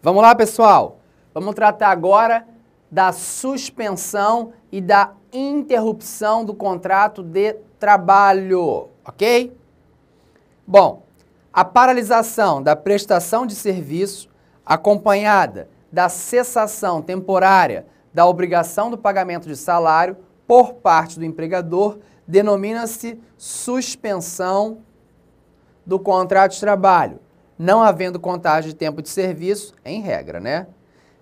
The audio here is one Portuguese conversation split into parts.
Vamos lá, pessoal? Vamos tratar agora da suspensão e da interrupção do contrato de trabalho, ok? Bom, a paralisação da prestação de serviço acompanhada da cessação temporária da obrigação do pagamento de salário por parte do empregador denomina-se suspensão do contrato de trabalho, não havendo contagem de tempo de serviço, em regra, né?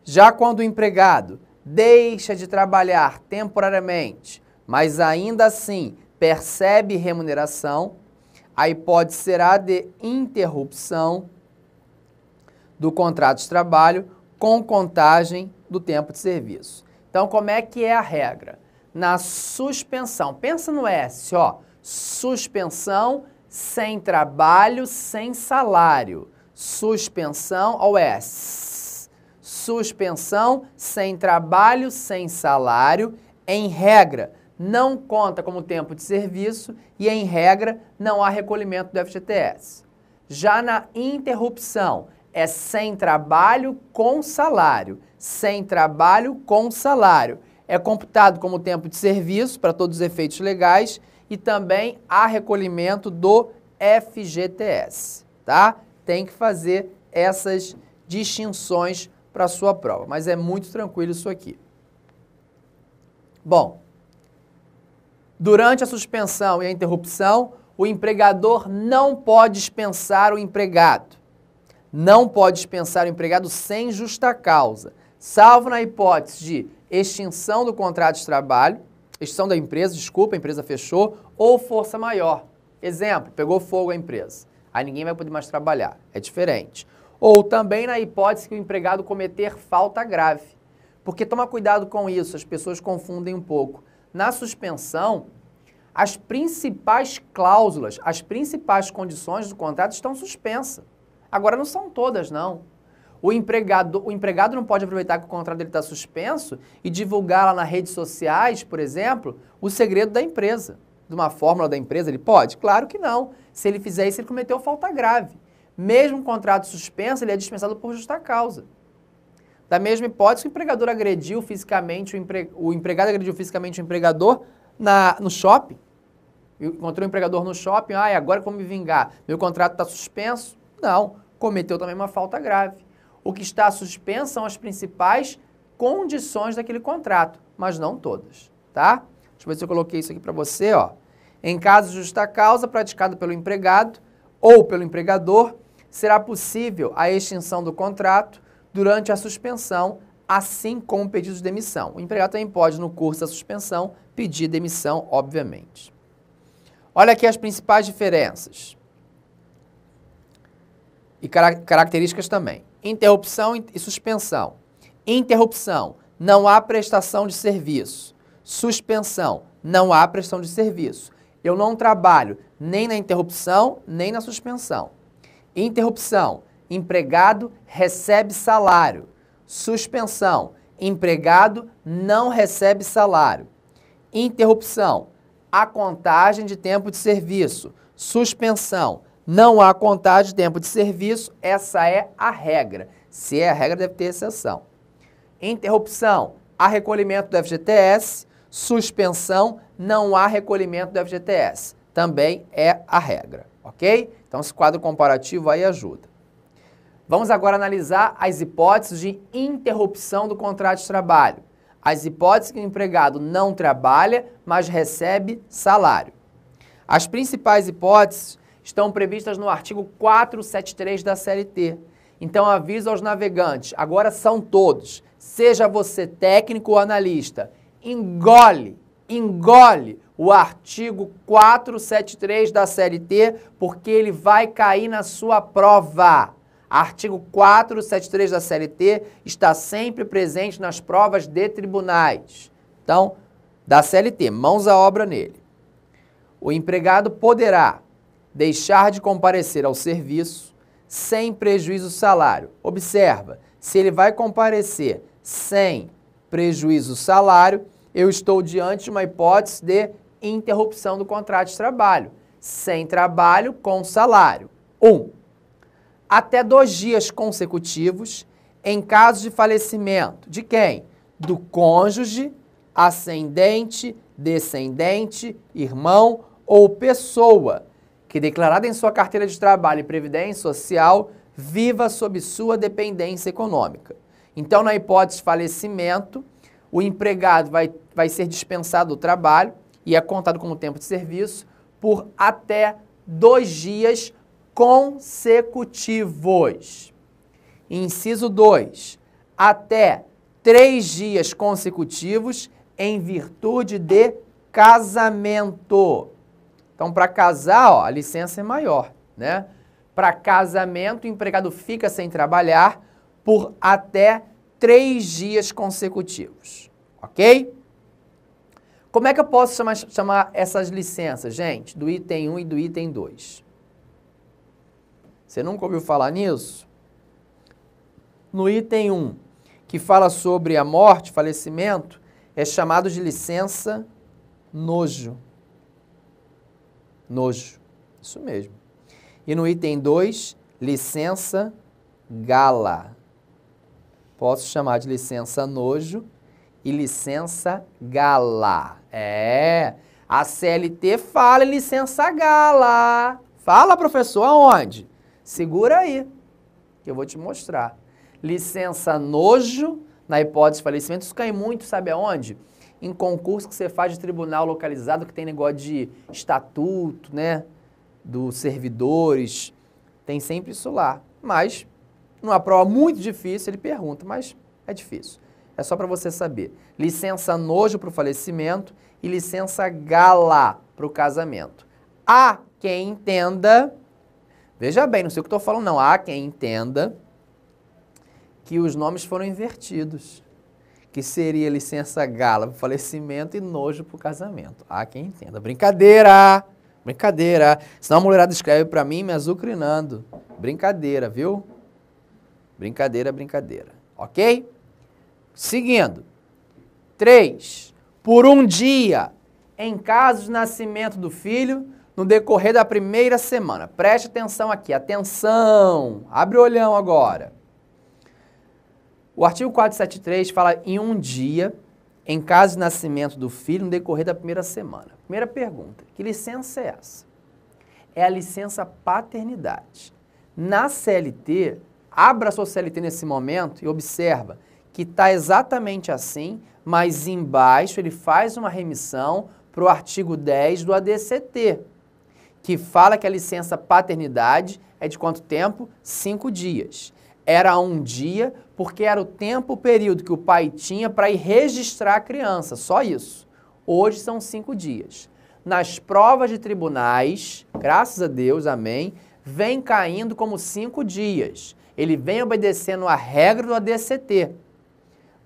Já quando o empregado deixa de trabalhar temporariamente, mas ainda assim percebe remuneração, a hipótese será de interrupção do contrato de trabalho com contagem do tempo de serviço. Então, como é que é a regra? Na suspensão, pensa no S, ó, suspensão sem trabalho, sem salário. Suspensão ao S. Suspensão sem trabalho, sem salário. Em regra, não conta como tempo de serviço e, em regra, não há recolhimento do FGTS. Já na interrupção, é sem trabalho com salário. Sem trabalho com salário. É computado como tempo de serviço para todos os efeitos legais e também há recolhimento do FGTS, tá? Tem que fazer essas distinções para a sua prova, mas é muito tranquilo isso aqui. Bom, durante a suspensão e a interrupção, o empregador não pode dispensar o empregado. Não pode dispensar o empregado sem justa causa, salvo na hipótese de extinção do contrato de trabalho, extinção da empresa, desculpa, a empresa fechou, ou força maior. Exemplo, pegou fogo a empresa, aí ninguém vai poder mais trabalhar, é diferente. Ou também na hipótese que o empregado cometer falta grave. Porque toma cuidado com isso, as pessoas confundem um pouco. Na suspensão, as principais cláusulas, as principais condições do contrato estão suspensas. Agora não são todas, não. O empregado não pode aproveitar que o contrato dele está suspenso e divulgar lá nas redes sociais, por exemplo, o segredo da empresa. De uma fórmula da empresa, ele pode? Claro que não. Se ele fizer isso, ele cometeu falta grave. Mesmo o contrato suspenso, ele é dispensado por justa causa. Da mesma hipótese, o empregador agrediu fisicamente, o empregado agrediu fisicamente o empregador no shopping. Encontrou o empregador no shopping, agora como me vingar? Meu contrato está suspenso? Não, cometeu também uma falta grave. O que está suspenso são as principais condições daquele contrato, mas não todas, tá? Deixa eu ver se eu coloquei isso aqui para você, ó. Em caso de justa causa praticada pelo empregado ou pelo empregador, será possível a extinção do contrato durante a suspensão, assim como o pedido de demissão. O empregado também pode, no curso da suspensão, pedir demissão, obviamente. Olha aqui as principais diferenças e características também. Interrupção e suspensão. Interrupção, não há prestação de serviço. Suspensão, não há prestação de serviço. Eu não trabalho nem na interrupção, nem na suspensão. Interrupção, empregado recebe salário. Suspensão, empregado não recebe salário. Interrupção, há contagem de tempo de serviço. Suspensão, não há contagem de tempo de serviço, essa é a regra. Se é a regra, deve ter exceção. Interrupção, há recolhimento do FGTS. Suspensão, não há recolhimento do FGTS. Também é a regra, ok? Então, esse quadro comparativo aí ajuda. Vamos agora analisar as hipóteses de interrupção do contrato de trabalho. As hipóteses que o empregado não trabalha, mas recebe salário. As principais hipóteses estão previstas no artigo 473 da CLT. Então, aviso aos navegantes, agora são todos, seja você técnico ou analista, engole o artigo 473 da CLT, porque ele vai cair na sua prova. Artigo 473 da CLT está sempre presente nas provas de tribunais. Então, da CLT, mãos à obra nele. O empregado poderá deixar de comparecer ao serviço sem prejuízo do salário. Observa, se ele vai comparecer sem prejuízo do salário, eu estou diante de uma hipótese de interrupção do contrato de trabalho. Sem trabalho com salário. 1. Até 2 dias consecutivos, em caso de falecimento. De quem? Do cônjuge, ascendente, descendente, irmão ou pessoa que, declarada em sua carteira de trabalho e previdência social, viva sob sua dependência econômica. Então, na hipótese de falecimento, o empregado vai ser dispensado do trabalho e é contado como tempo de serviço por até 2 dias consecutivos. Inciso 2, até 3 dias consecutivos em virtude de casamento. Então, para casar, ó, a licença é maior, né? Para casamento, o empregado fica sem trabalhar por até 3 dias consecutivos, ok? Como é que eu posso chamar essas licenças, gente? Do item 1 e do item 2. Você nunca ouviu falar nisso? No item 1, que fala sobre a morte, falecimento, é chamado de licença nojo. Nojo, isso mesmo. E no item 2, licença gala. Posso chamar de licença nojo e licença gala. A CLT fala em licença gala. Fala, professor, aonde? Segura aí, que eu vou te mostrar. Licença nojo, na hipótese de falecimento, isso cai muito, sabe aonde? Em concurso que você faz de tribunal localizado, que tem negócio de estatuto, né, dos servidores, tem sempre isso lá. Mas, numa prova muito difícil, ele pergunta, mas é difícil. É só para você saber. Licença nojo para o falecimento e licença gala para o casamento. Há quem entenda, veja bem, não sei o que estou falando não, há quem entenda que os nomes foram invertidos. Que seria licença gala para o falecimento e nojo para o casamento. Há quem entenda. Brincadeira! Brincadeira! Senão a mulherada escreve para mim me azucrinando. Brincadeira, viu? Brincadeira, brincadeira. Ok? Seguindo. 3. Por um dia, em caso de nascimento do filho, no decorrer da primeira semana. Preste atenção aqui. Atenção! Abre o olhão agora. O artigo 473 fala em um dia, em caso de nascimento do filho, no decorrer da primeira semana. Primeira pergunta, que licença é essa? É a licença paternidade. Na CLT, abra a sua CLT nesse momento e observa que está exatamente assim, mas embaixo ele faz uma remissão para o artigo 10 do ADCT, que fala que a licença paternidade é de quanto tempo? 5 dias. Era um dia porque era o tempo, o período que o pai tinha para ir registrar a criança, só isso. Hoje são 5 dias. Nas provas de tribunais, graças a Deus, amém, vem caindo como 5 dias. Ele vem obedecendo a regra do ADCT.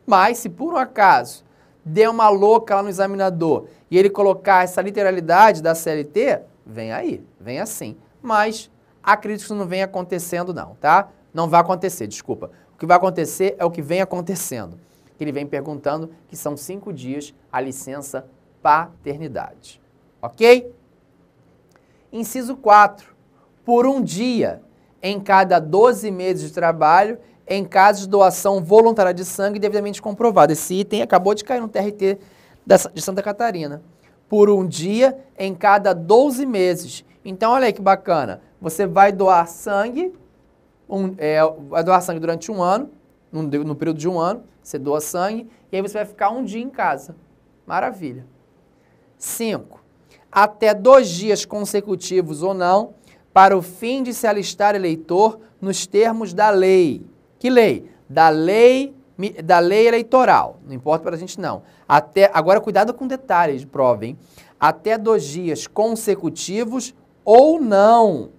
Mas se por um acaso der uma louca lá no examinador e ele colocar essa literalidade da CLT, vem aí, vem assim. Mas acredito que isso não vem acontecendo não, tá? Não vai acontecer, desculpa. O que vai acontecer é o que vem acontecendo. Ele vem perguntando que são 5 dias a licença paternidade. Ok? Inciso 4. Por um dia, em cada 12 meses de trabalho, em caso de doação voluntária de sangue devidamente comprovada. Esse item acabou de cair no TRT de Santa Catarina. Por um dia, em cada 12 meses. Então, olha aí que bacana. Você vai doar sangue... vai doar sangue durante um ano, no período de um ano, você doa sangue, e aí você vai ficar um dia em casa. Maravilha. 5. Até 2 dias consecutivos ou não, para o fim de se alistar eleitor nos termos da lei. Que lei? Da lei eleitoral. Não importa para a gente não. Agora cuidado com detalhes de prova, hein? Até 2 dias consecutivos ou não.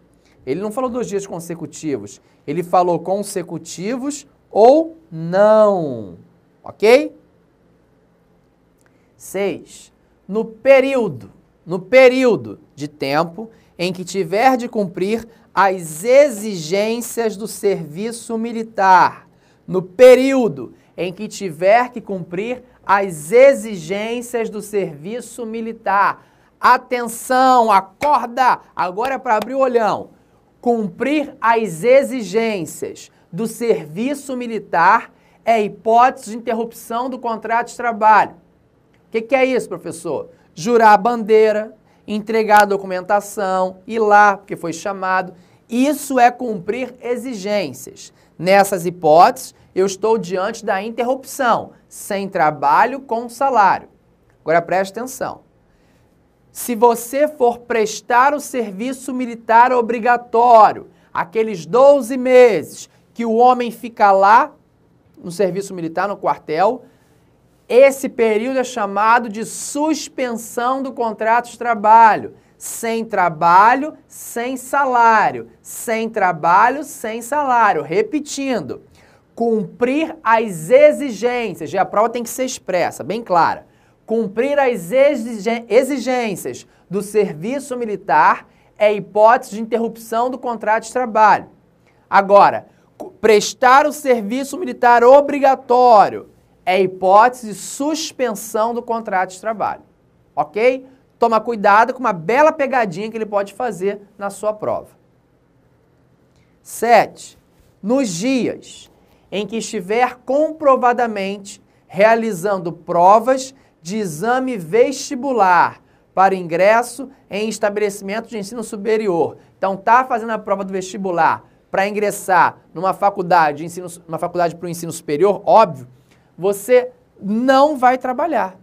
Ele não falou 2 dias consecutivos. Ele falou consecutivos ou não. Ok? 6. No período de tempo em que tiver de cumprir as exigências do serviço militar. No período em que tiver que cumprir as exigências do serviço militar. Atenção, acorda! Agora é para abrir o olhão. Cumprir as exigências. do serviço militar é hipótese de interrupção do contrato de trabalho. O que é isso, professor? Jurar a bandeira, entregar a documentação, ir lá, porque foi chamado. Isso é cumprir exigências. Nessas hipóteses, eu estou diante da interrupção, sem trabalho com salário. Agora preste atenção. Se você for prestar o serviço militar obrigatório, aqueles 12 meses que o homem fica lá no serviço militar, no quartel, esse período é chamado de suspensão do contrato de trabalho. Sem trabalho, sem salário. Sem trabalho, sem salário. Repetindo, cumprir as exigências, e a prova tem que ser expressa, bem clara. Cumprir as exigências do serviço militar é hipótese de interrupção do contrato de trabalho. Agora, prestar o serviço militar obrigatório é hipótese de suspensão do contrato de trabalho. Ok? Toma cuidado com uma bela pegadinha que ele pode fazer na sua prova. 7. Nos dias em que estiver comprovadamente realizando provas de exame vestibular para ingresso em estabelecimento de ensino superior. Então, está fazendo a prova do vestibular para ingressar numa faculdade, uma faculdade para o ensino superior, óbvio, você não vai trabalhar.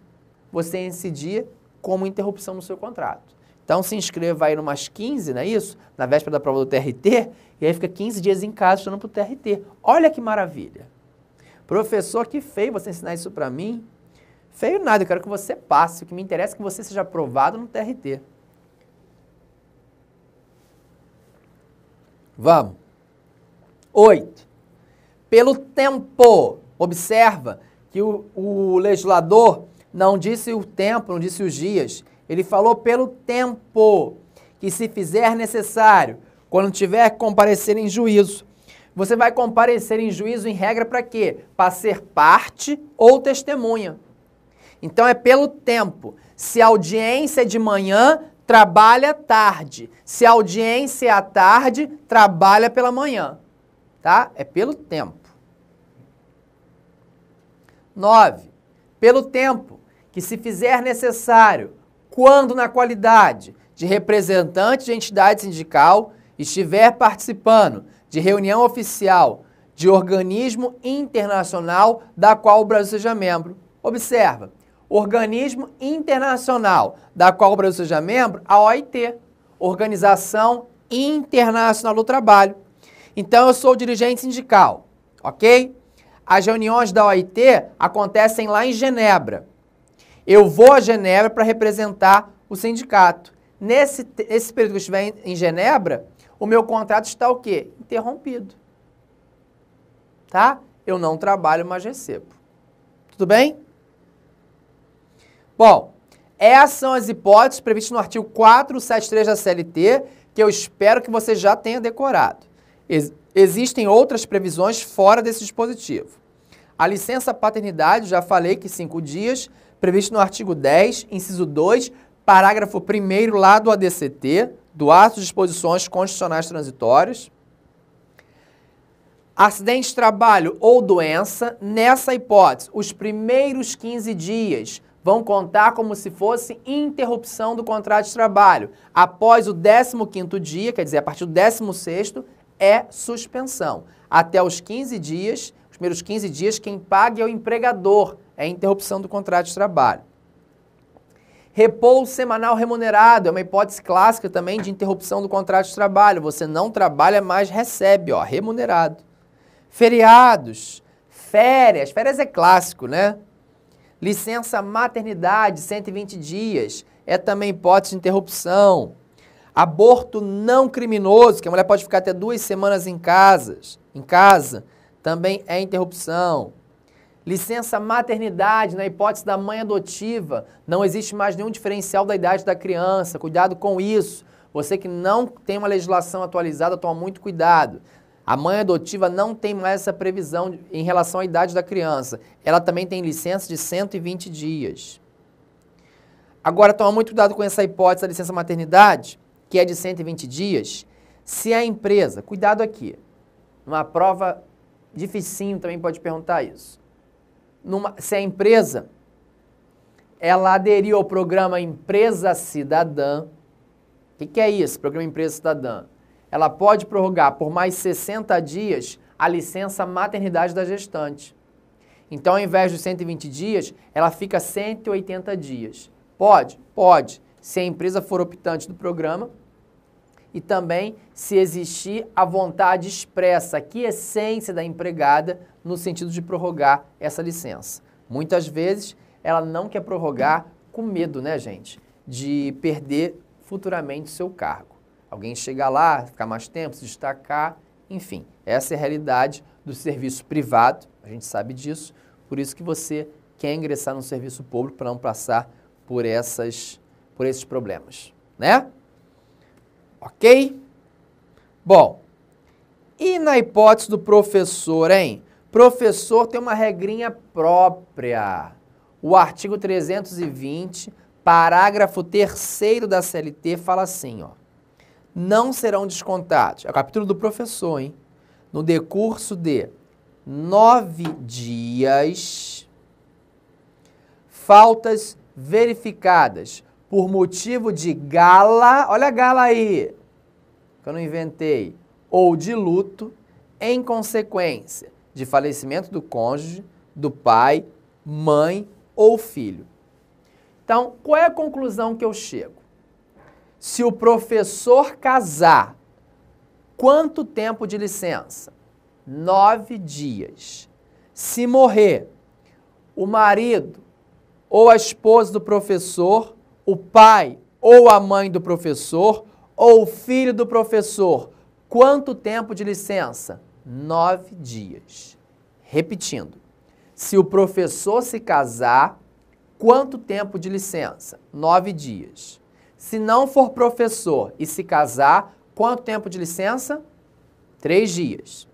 Você incidir como interrupção no seu contrato. Então, se inscreva aí numas 15, não é isso? Na véspera da prova do TRT, e aí fica 15 dias em casa estudando para o TRT. Olha que maravilha. Professor, que feio você ensinar isso para mim. Feio nada, eu quero que você passe. O que me interessa é que você seja aprovado no TRT. Vamos. 8. Pelo tempo. Observa que o legislador não disse o tempo, não disse os dias. Ele falou pelo tempo, que se fizer necessário, quando tiver que comparecer em juízo. Você vai comparecer em juízo em regra para quê? Para ser parte ou testemunha. Então é pelo tempo. Se a audiência é de manhã, trabalha tarde. Se a audiência é à tarde, trabalha pela manhã. Tá? É pelo tempo. 9. Pelo tempo que se fizer necessário, quando na qualidade de representante de entidade sindical estiver participando de reunião oficial de organismo internacional da qual o Brasil seja membro. Observa, organismo internacional da qual o Brasil seja membro, a OIT, Organização Internacional do Trabalho. Então, eu sou dirigente sindical, ok? As reuniões da OIT acontecem lá em Genebra. Eu vou a Genebra para representar o sindicato. Nesse período que eu estiver em Genebra, o meu contrato está o quê? Interrompido. Tá? Eu não trabalho, mas recebo. Tudo bem? Bom, essas são as hipóteses previstas no artigo 473 da CLT, que eu espero que você já tenha decorado. Existem outras previsões fora desse dispositivo. A licença paternidade, já falei que 5 dias, previsto no artigo 10, inciso 2, parágrafo 1º lá do ADCT, do Ato de Disposições Constitucionais Transitórias. Acidente de trabalho ou doença, nessa hipótese, os primeiros 15 dias vão contar como se fosse interrupção do contrato de trabalho. Após o 15º dia, quer dizer, a partir do 16º, é suspensão. Até os 15 dias, os primeiros 15 dias, quem paga é o empregador, é interrupção do contrato de trabalho. Repouso semanal remunerado, é uma hipótese clássica também de interrupção do contrato de trabalho. Você não trabalha, mas recebe, ó, remunerado. Feriados, férias é clássico, né? Licença maternidade, 120 dias, é também hipótese de interrupção. Aborto não criminoso, que a mulher pode ficar até 2 semanas em casa, também é interrupção. Licença maternidade, na hipótese da mãe adotiva, não existe mais nenhum diferencial da idade da criança, cuidado com isso. Você que não tem uma legislação atualizada, toma muito cuidado. A mãe adotiva não tem mais essa previsão em relação à idade da criança. Ela também tem licença de 120 dias. Agora, toma muito cuidado com essa hipótese da licença maternidade, que é de 120 dias, se a empresa, cuidado aqui, numa prova dificinho também pode perguntar isso. Se a empresa, ela aderiu ao programa Empresa Cidadã, o que é isso, programa Empresa Cidadã? Ela pode prorrogar por mais 60 dias a licença maternidade da gestante. Então, ao invés dos 120 dias, ela fica 180 dias. Pode? Pode, se a empresa for optante do programa e também se existir a vontade expressa, a quiescência da empregada no sentido de prorrogar essa licença. Muitas vezes, ela não quer prorrogar com medo, né, gente, de perder futuramente o seu cargo. Alguém chegar lá, ficar mais tempo, se destacar, enfim. Essa é a realidade do serviço privado, a gente sabe disso, por isso que você quer ingressar no serviço público para não passar por esses problemas, né? Ok? Bom, e na hipótese do professor, hein? Professor tem uma regrinha própria. O artigo 320, parágrafo 3º da CLT fala assim, ó. Não serão descontados, é o capítulo do professor, hein? No decurso de 9 dias, faltas verificadas por motivo de gala, olha a gala aí, que eu não inventei, ou de luto, em consequência de falecimento do cônjuge, do pai, mãe ou filho. Então, qual é a conclusão que eu chego? Se o professor casar, quanto tempo de licença? 9 dias. Se morrer, o marido ou a esposa do professor, o pai ou a mãe do professor, ou o filho do professor, quanto tempo de licença? 9 dias. Repetindo, se o professor se casar, quanto tempo de licença? 9 dias. Se não for professor e se casar, quanto tempo de licença? 3 dias.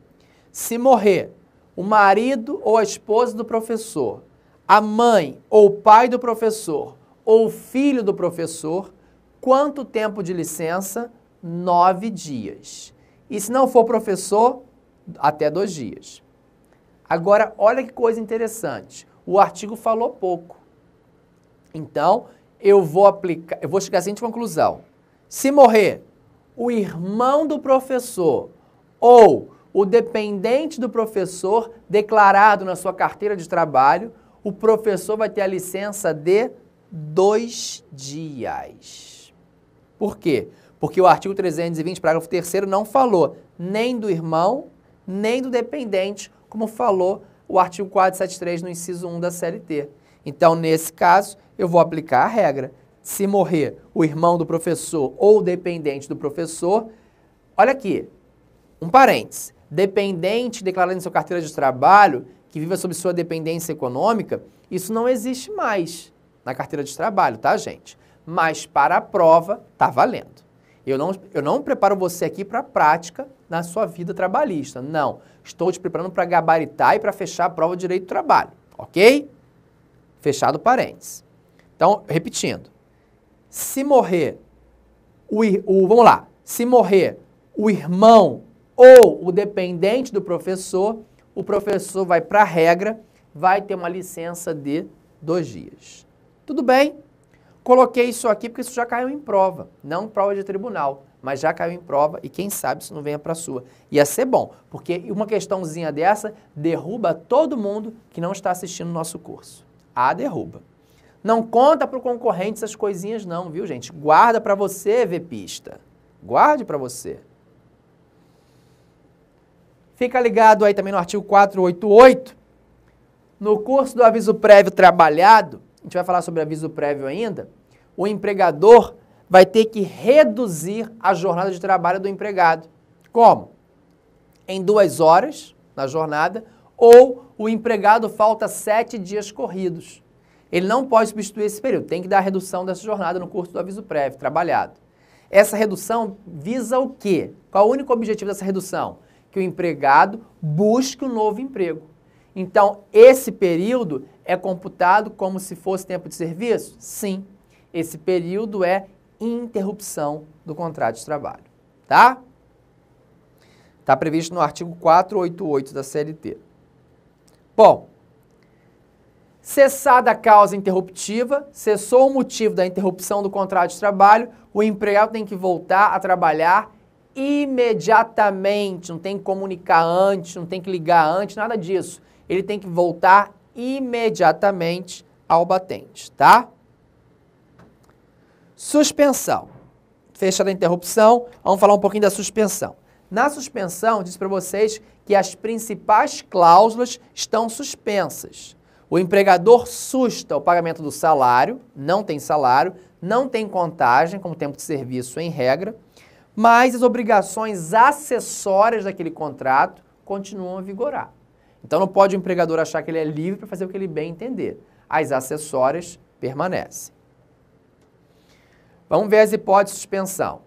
Se morrer o marido ou a esposa do professor, a mãe ou o pai do professor, ou o filho do professor, quanto tempo de licença? 9 dias. E se não for professor, até 2 dias. Agora, olha que coisa interessante. O artigo falou pouco. Então, eu vou chegar à seguinte conclusão. Se morrer o irmão do professor ou o dependente do professor declarado na sua carteira de trabalho, o professor vai ter a licença de 2 dias. Por quê? Porque o artigo 320, parágrafo 3º, não falou nem do irmão, nem do dependente, como falou o artigo 473 no inciso 1 da CLT. Então, nesse caso, eu vou aplicar a regra. Se morrer o irmão do professor ou o dependente do professor, olha aqui, um parênteses, dependente declarado em sua carteira de trabalho, que viva sob sua dependência econômica, isso não existe mais na carteira de trabalho, tá, gente? Mas para a prova, tá valendo. Eu não preparo você aqui para a prática na sua vida trabalhista, não. Estou te preparando para gabaritar e para fechar a prova de direito do trabalho, ok? Fechado parênteses. Então, repetindo, se morrer vamos lá, se morrer o irmão ou o dependente do professor, o professor vai para a regra, vai ter uma licença de 2 dias. Tudo bem? Coloquei isso aqui porque isso já caiu em prova, não prova de tribunal, mas já caiu em prova e quem sabe isso não venha para a sua. Ia ser bom, porque uma questãozinha dessa derruba todo mundo que não está assistindo o nosso curso. Derruba. Não conta para o concorrente essas coisinhas não, viu, gente? Guarda para você, VPista. Guarde para você. Fica ligado aí também no artigo 488. No curso do aviso prévio trabalhado, a gente vai falar sobre aviso prévio ainda, o empregador vai ter que reduzir a jornada de trabalho do empregado. Como? Em 2 horas na jornada, ou o empregado falta 7 dias corridos. Ele não pode substituir esse período, tem que dar a redução dessa jornada no curso do aviso prévio trabalhado. Essa redução visa o quê? Qual é o único objetivo dessa redução? Que o empregado busque um novo emprego. Então, esse período é computado como se fosse tempo de serviço? Sim. Esse período é interrupção do contrato de trabalho, tá? Está previsto no artigo 488 da CLT. Bom, cessada a causa interruptiva, cessou o motivo da interrupção do contrato de trabalho, o empregado tem que voltar a trabalhar imediatamente, não tem que comunicar antes, não tem que ligar antes, nada disso. Ele tem que voltar imediatamente ao batente, tá? Suspensão. Fechada a interrupção, vamos falar um pouquinho da suspensão. Na suspensão, disse para vocês que as principais cláusulas estão suspensas. O empregador susta o pagamento do salário, não tem contagem como tempo de serviço em regra, mas as obrigações acessórias daquele contrato continuam a vigorar. Então não pode o empregador achar que ele é livre para fazer o que ele bem entender. As acessórias permanecem. Vamos ver as hipóteses de suspensão.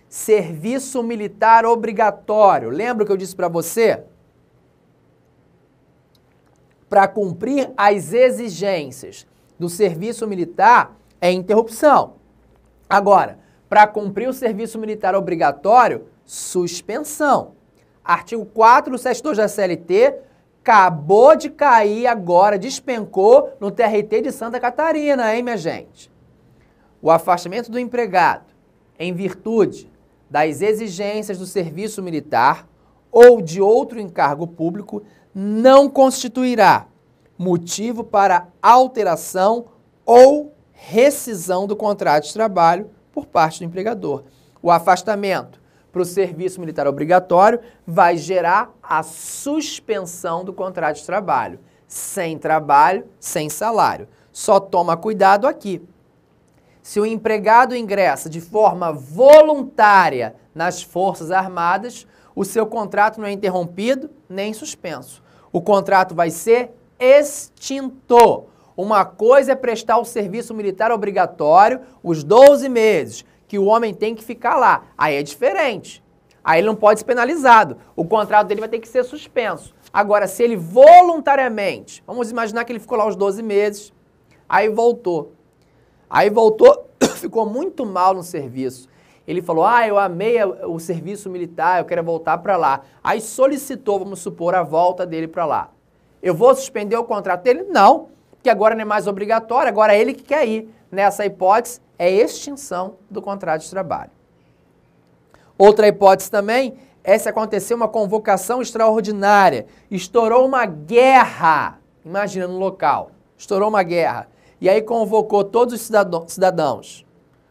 Serviço militar obrigatório. Lembra o que eu disse para você? Para cumprir as exigências do serviço militar é interrupção. Agora, para cumprir o serviço militar obrigatório, suspensão. Artigo 472 da CLT acabou de cair agora, despencou no TRT de Santa Catarina, hein, minha gente? O afastamento do empregado em virtude das exigências do serviço militar ou de outro encargo público não constituirá motivo para alteração ou rescisão do contrato de trabalho por parte do empregador. O afastamento para o serviço militar obrigatório vai gerar a suspensão do contrato de trabalho. Sem trabalho, sem salário. Só toma cuidado aqui. Se o empregado ingressa de forma voluntária nas Forças Armadas, o seu contrato não é interrompido nem suspenso. O contrato vai ser extinto. Uma coisa é prestar o serviço militar obrigatório, os 12 meses, que o homem tem que ficar lá. Aí é diferente. Aí ele não pode ser penalizado. O contrato dele vai ter que ser suspenso. Agora, se ele voluntariamente, vamos imaginar que ele ficou lá os 12 meses, aí voltou, ficou muito mal no serviço. Ele falou, eu amei o serviço militar, eu quero voltar para lá. Aí solicitou, vamos supor, a volta dele para lá. Eu vou suspender o contrato dele? Não, porque agora não é mais obrigatório, agora é ele que quer ir. Nessa hipótese, é extinção do contrato de trabalho. Outra hipótese também é se acontecer uma convocação extraordinária. Estourou uma guerra, imagina no local, estourou uma guerra. E aí convocou todos os cidadãos.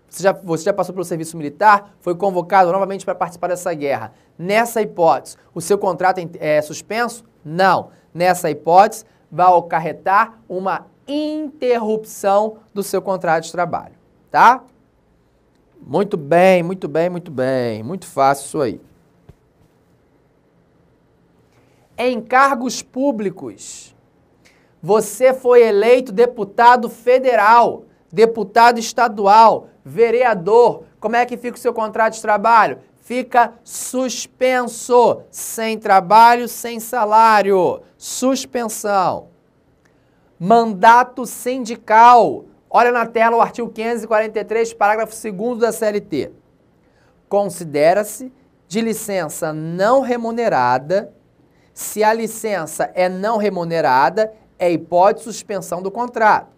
Você já passou pelo serviço militar, foi convocado novamente para participar dessa guerra. Nessa hipótese, o seu contrato é suspenso? Não. Nessa hipótese, vai acarretar uma interrupção do seu contrato de trabalho. Tá? Muito bem, muito bem, muito bem. Muito fácil isso aí. Em cargos públicos, você foi eleito deputado federal, deputado estadual, vereador. Como é que fica o seu contrato de trabalho? Fica suspenso, sem trabalho, sem salário. Suspensão. Mandato sindical. Olha na tela o artigo 543, parágrafo 2º da CLT. Considera-se de licença não remunerada. Se a licença é não remunerada, é hipótese de suspensão do contrato,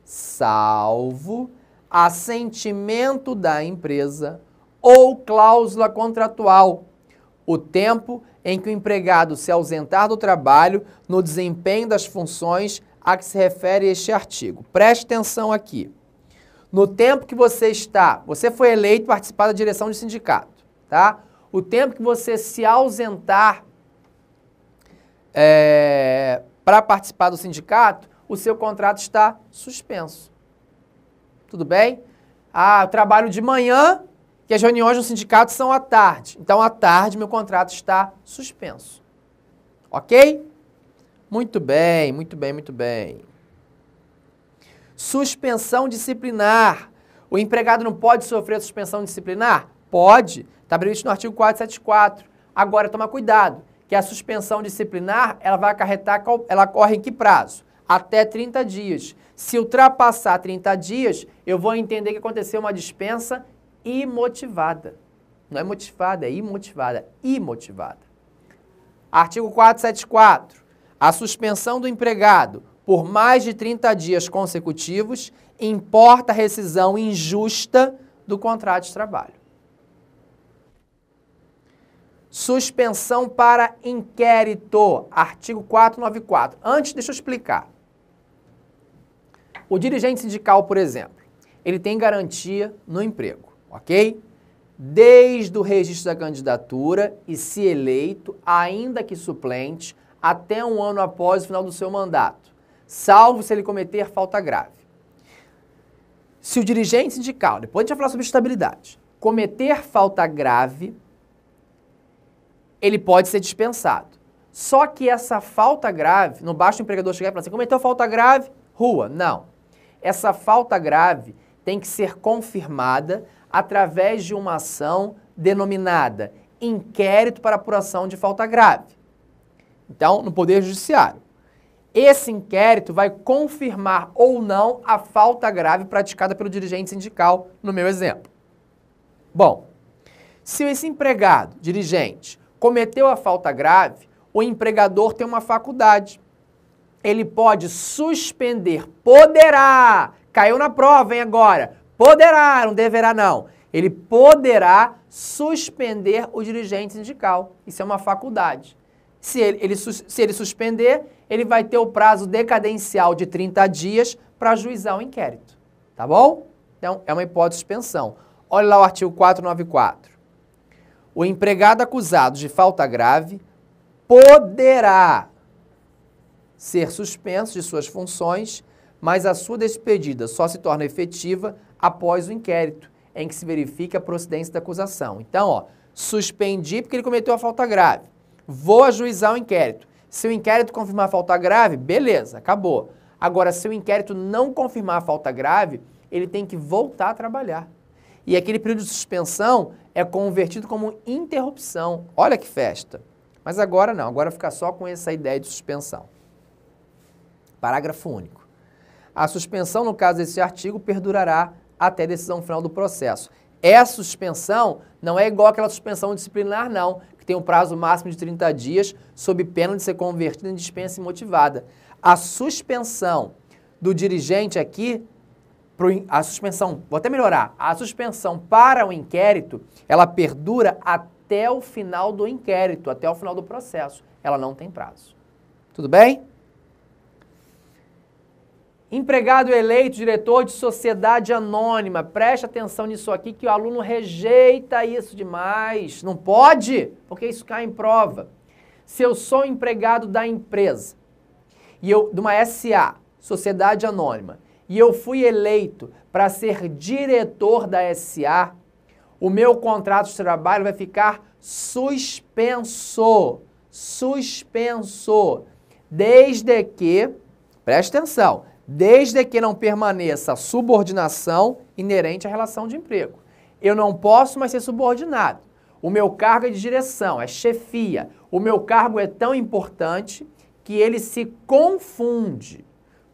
salvo assentimento da empresa ou cláusula contratual, o tempo em que o empregado se ausentar do trabalho no desempenho das funções a que se refere este artigo. Preste atenção aqui. No tempo que você foi eleito para participar da direção de sindicato, tá? O tempo que você se ausentar para participar do sindicato, o seu contrato está suspenso. Tudo bem? Eu trabalho de manhã, que as reuniões do sindicato são à tarde. Então, à tarde, meu contrato está suspenso. Ok? Muito bem, muito bem, muito bem. Suspensão disciplinar. O empregado não pode sofrer suspensão disciplinar? Pode. Está previsto no artigo 474. Agora, toma cuidado, que a suspensão disciplinar, ela vai acarretar, ela corre em que prazo? Até 30 dias. Se ultrapassar 30 dias, eu vou entender que aconteceu uma dispensa imotivada. Não é motivada, é imotivada. Imotivada. Artigo 474. A suspensão do empregado por mais de 30 dias consecutivos importa a rescisão injusta do contrato de trabalho. Suspensão para inquérito. Artigo 494. Antes, deixa eu explicar. O dirigente sindical, por exemplo, ele tem garantia no emprego, ok? Desde o registro da candidatura e, se eleito, ainda que suplente, até um ano após o final do seu mandato, salvo se ele cometer falta grave. Se o dirigente sindical, depois a gente vai falar sobre estabilidade, cometer falta grave, ele pode ser dispensado. Só que essa falta grave, não basta o empregador chegar e falar assim, cometeu falta grave, rua. Não. Essa falta grave tem que ser confirmada através de uma ação denominada inquérito para apuração de falta grave. Então, no Poder Judiciário. Esse inquérito vai confirmar ou não a falta grave praticada pelo dirigente sindical, no meu exemplo. Bom, se esse empregado, dirigente, cometeu a falta grave, o empregador tem uma faculdade. Ele pode suspender, poderá, caiu na prova, hein, agora, poderá, não deverá não. Ele poderá suspender o dirigente sindical. Isso é uma faculdade. Se ele suspender, ele vai ter o prazo decadencial de 30 dias para ajuizar o inquérito. Tá bom? Então, é uma hipótese de suspensão. Olha lá o artigo 494. O empregado acusado de falta grave poderá ser suspenso de suas funções, mas a sua despedida só se torna efetiva após o inquérito, em que se verifica a procedência da acusação. Então, ó, suspendi porque ele cometeu a falta grave. Vou ajuizar o inquérito. Se o inquérito confirmar a falta grave, beleza, acabou. Agora, se o inquérito não confirmar a falta grave, ele tem que voltar a trabalhar. E aquele período de suspensão é convertido como interrupção. Olha que festa. Mas agora não, agora fica só com essa ideia de suspensão. Parágrafo único. A suspensão, no caso desse artigo, perdurará até a decisão final do processo. Essa suspensão não é igual àquela suspensão disciplinar, não, que tem um prazo máximo de 30 dias, sob pena de ser convertida em dispensa imotivada. A suspensão do dirigente aqui, a suspensão, vou até melhorar, a suspensão para o inquérito, ela perdura até o final do inquérito, até o final do processo. Ela não tem prazo. Tudo bem? Empregado eleito, diretor de sociedade anônima. Preste atenção nisso aqui que o aluno rejeita isso demais. Não pode, porque isso cai em prova. Se eu sou empregado da empresa, de uma SA, sociedade anônima, e eu fui eleito para ser diretor da SA, o meu contrato de trabalho vai ficar suspenso. Suspenso. Desde que, preste atenção, desde que não permaneça a subordinação inerente à relação de emprego. Eu não posso mais ser subordinado. O meu cargo é de direção, é chefia. O meu cargo é tão importante que ele se confunde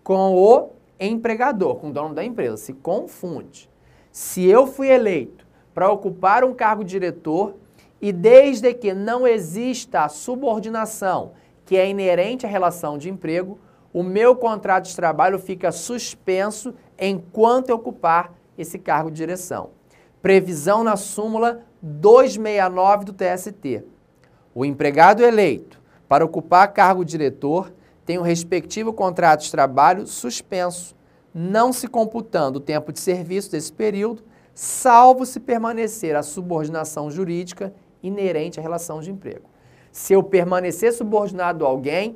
com o empregador, com o dono da empresa, se confunde. Se eu fui eleito para ocupar um cargo de diretor e desde que não exista a subordinação que é inerente à relação de emprego, o meu contrato de trabalho fica suspenso enquanto eu ocupar esse cargo de direção. Previsão na súmula 269 do TST. O empregado eleito para ocupar cargo de diretor tem o respectivo contrato de trabalho suspenso, não se computando o tempo de serviço desse período, salvo se permanecer a subordinação jurídica inerente à relação de emprego. Se eu permanecer subordinado a alguém,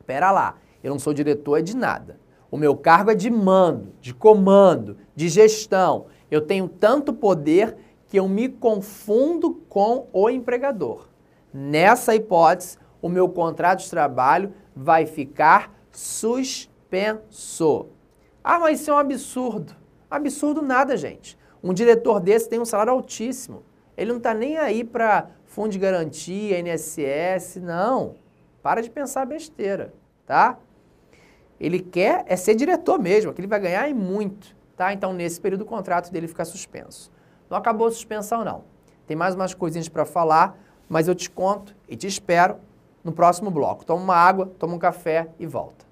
pera lá, eu não sou diretor de nada. O meu cargo é de mando, de comando, de gestão. Eu tenho tanto poder que eu me confundo com o empregador. Nessa hipótese, o meu contrato de trabalho vai ficar suspenso. Ah, mas isso é um absurdo. Absurdo nada, gente. Um diretor desse tem um salário altíssimo. Ele não está nem aí para fundo de garantia, INSS, não. Para de pensar besteira, tá? Ele quer ser diretor mesmo, que ele vai ganhar e muito, tá? Então, nesse período, o contrato dele fica suspenso. Não acabou a suspensão, não. Tem mais umas coisinhas para falar, mas eu te conto e te espero no próximo bloco. Toma uma água, toma um café e volta.